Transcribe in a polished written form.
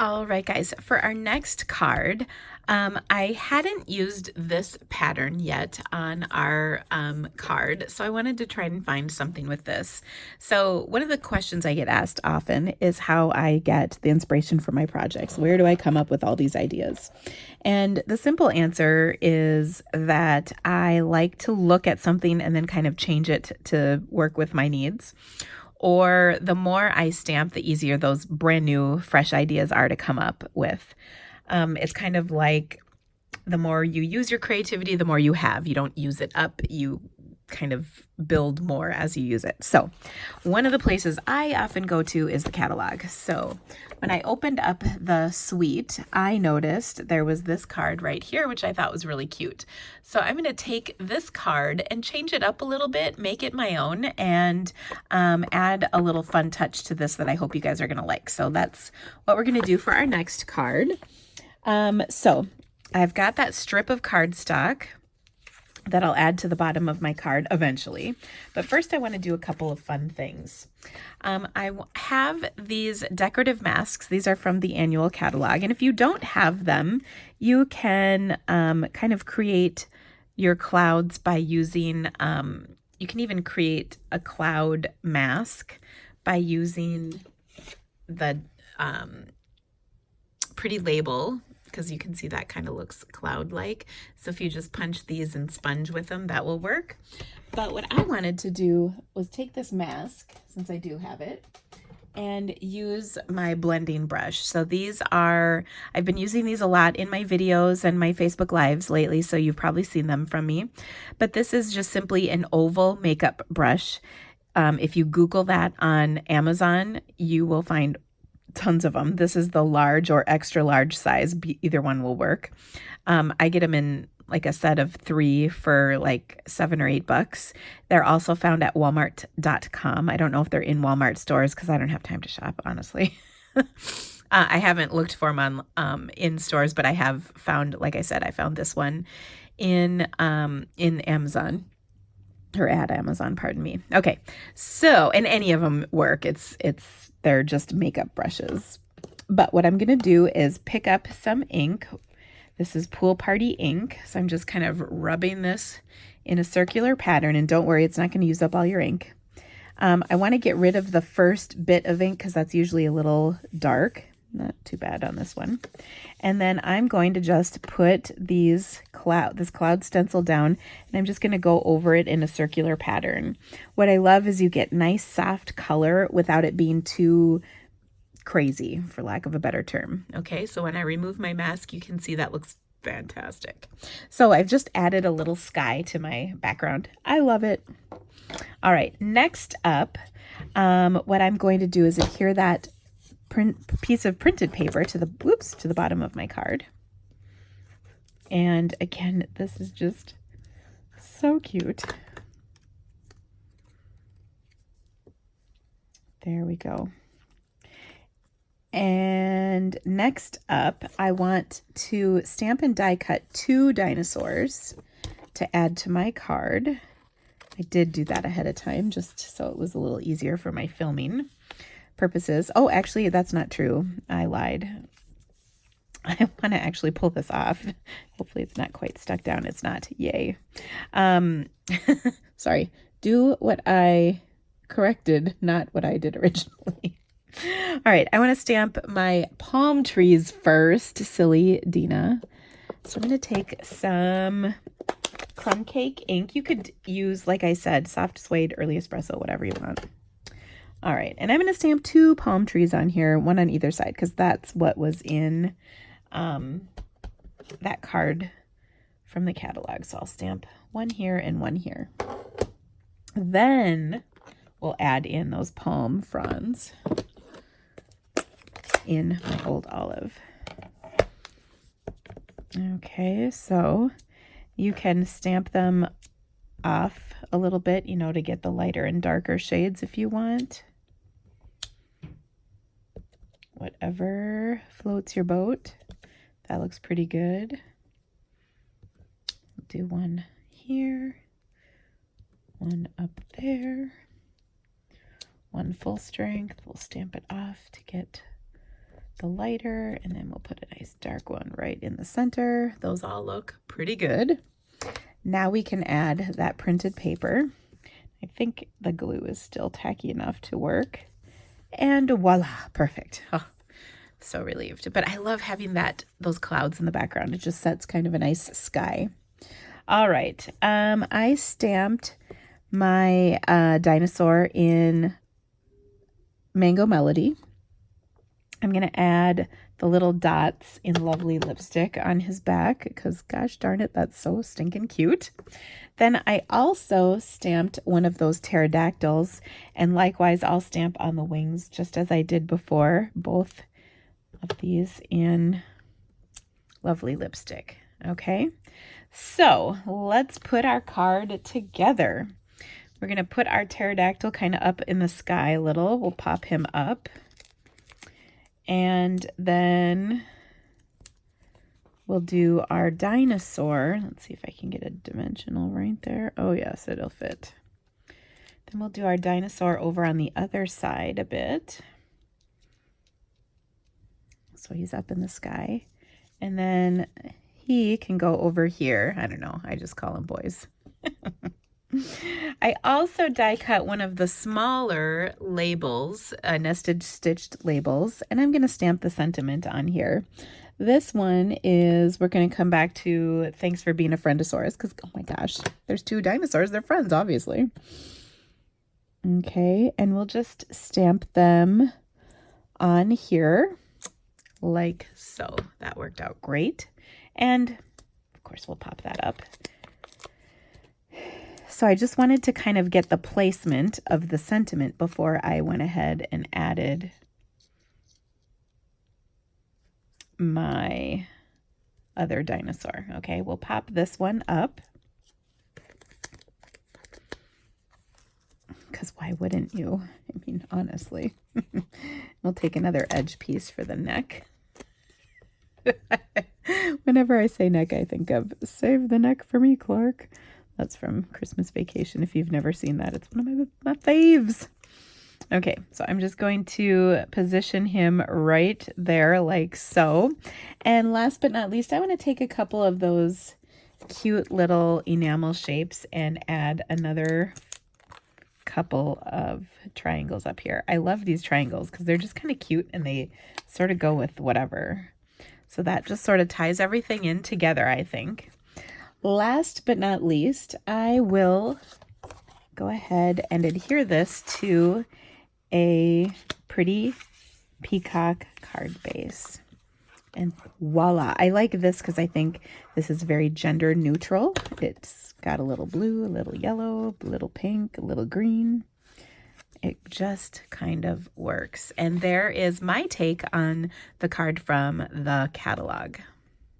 All right, guys, for our next card, I hadn't used this pattern yet on our card, so I wanted to try and find something with this. So one of the questions I get asked often is how I get the inspiration for my projects. Where do I come up with all these ideas? And the simple answer is that I like to look at something and then kind of change it to work with my needs. Or the more I stamp, the easier those brand new, fresh ideas are to come up with. It's kind of like the more you use your creativity, the more you have. You don't use it up, you kind of build more as you use it. So one of the places I often go to is the catalog. So when I opened up the suite, I noticed there was this card right here, which I thought was really cute. So I'm going to take this card and change it up a little bit, make it my own, and add a little fun touch to this that I hope you guys are going to like. So that's what we're going to do for our next card. So I've got that strip of cardstock that I'll add to the bottom of my card eventually. But first I want to do a couple of fun things. I have these decorative masks. These are from the annual catalog. And if you don't have them, you can kind of create your clouds by using, you can even create a cloud mask by using the pretty label, because you can see that kind of looks cloud-like. So if you just punch these and sponge with them, that will work. But what I wanted to do was take this mask, since I do have it, and use my blending brush. So these are, I've been using these a lot in my videos and my Facebook Lives lately, so you've probably seen them from me. But this is just simply an oval makeup brush. If you Google that on Amazon, you will find tons of them. This is the large or extra large size. Either one will work. I get them in like a set of 3 for like $7 or $8. They're also found at walmart.com. I don't know if they're in Walmart stores because I don't have time to shop, honestly. I haven't looked for them on in stores, but I have found, like I said, I found this one in Amazon. Or at Amazon, pardon me. Okay, so, and any of them work. They're just makeup brushes. But what I'm going to do is pick up some ink. This is Pool Party ink. So I'm just kind of rubbing this in a circular pattern. And don't worry, it's not going to use up all your ink. I want to get rid of the first bit of ink because that's usually a little dark. Not too bad on this one. And then I'm going to just put this cloud stencil down, and I'm just going to go over it in a circular pattern. What I love is you get nice soft color without it being too crazy, for lack of a better term. Okay, so when I remove my mask, you can see that looks fantastic. So I've just added a little sky to my background. I love it. All right, next up, what I'm going to do is adhere that piece of printed paper to the bottom of my card. And again, this is just so cute. There we go. And next up, I want to stamp and die cut 2 dinosaurs to add to my card. I did do that ahead of time just so it was a little easier for my filming purposes. Oh, actually, that's not true. I lied. I want to actually pull this off. Hopefully it's not quite stuck down. It's not. Yay. Sorry. Do what I corrected, not what I did originally. All right. I want to stamp my palm trees first. Silly Dina. So I'm going to take some crumb cake ink. You could use, like I said, soft suede, early espresso, whatever you want. All right, and I'm going to stamp 2 palm trees on here, one on either side, because that's what was in that card from the catalog. So I'll stamp one here and one here. Then we'll add in those palm fronds in my old olive. Okay, so you can stamp them off a little bit, to get the lighter and darker shades if you want. Whatever floats your boat. That looks pretty good. Do one here, one up there, one full strength. We'll stamp it off to get the lighter, and then we'll put a nice dark one right in the center. Those all look pretty good. Now we can add that printed paper. I think the glue is still tacky enough to work. And voila, perfect. Oh, so relieved. But I love having those clouds in the background. It just sets kind of a nice sky. All right. I stamped my dinosaur in Mango Melody. I'm going to add the little dots in lovely lipstick on his back because gosh darn it, that's so stinking cute. Then I also stamped one of those pterodactyls, and likewise I'll stamp on the wings just as I did before, both of these in lovely lipstick. Okay, so let's put our card together. We're going to put our pterodactyl kind of up in the sky a little. We'll pop him up. And then we'll do our dinosaur. Let's see if I can get a dimensional right there. Oh, yes, it'll fit. Then we'll do our dinosaur over on the other side a bit. So he's up in the sky. And then he can go over here. I don't know. I just call them boys. I also die cut one of the smaller labels, nested stitched labels, and I'm going to stamp the sentiment on here. This one is, we're going to come back to thanks for being a friendosaurus, because oh my gosh, there's two dinosaurs, they're friends obviously. Okay, and we'll just stamp them on here like so. That worked out great. And of course we'll pop that up. So I just wanted to kind of get the placement of the sentiment before I went ahead and added my other dinosaur. Okay, we'll pop this one up. Because why wouldn't you? I mean, honestly. We'll take another edge piece for the neck. Whenever I say neck, I think of Save the Neck for Me, Clark. That's from Christmas Vacation. If you've never seen that, it's one of my faves. Okay, so I'm just going to position him right there like so. And last but not least, I want to take a couple of those cute little enamel shapes and add another couple of triangles up here. I love these triangles because they're just kind of cute and they sort of go with whatever. So that just sort of ties everything in together, I think. Last but not least, I will go ahead and adhere this to a pretty peacock card base. And voila. I like this because I think this is very gender neutral. It's got a little blue, a little yellow, a little pink, a little green. It just kind of works. And there is my take on the card from the catalog.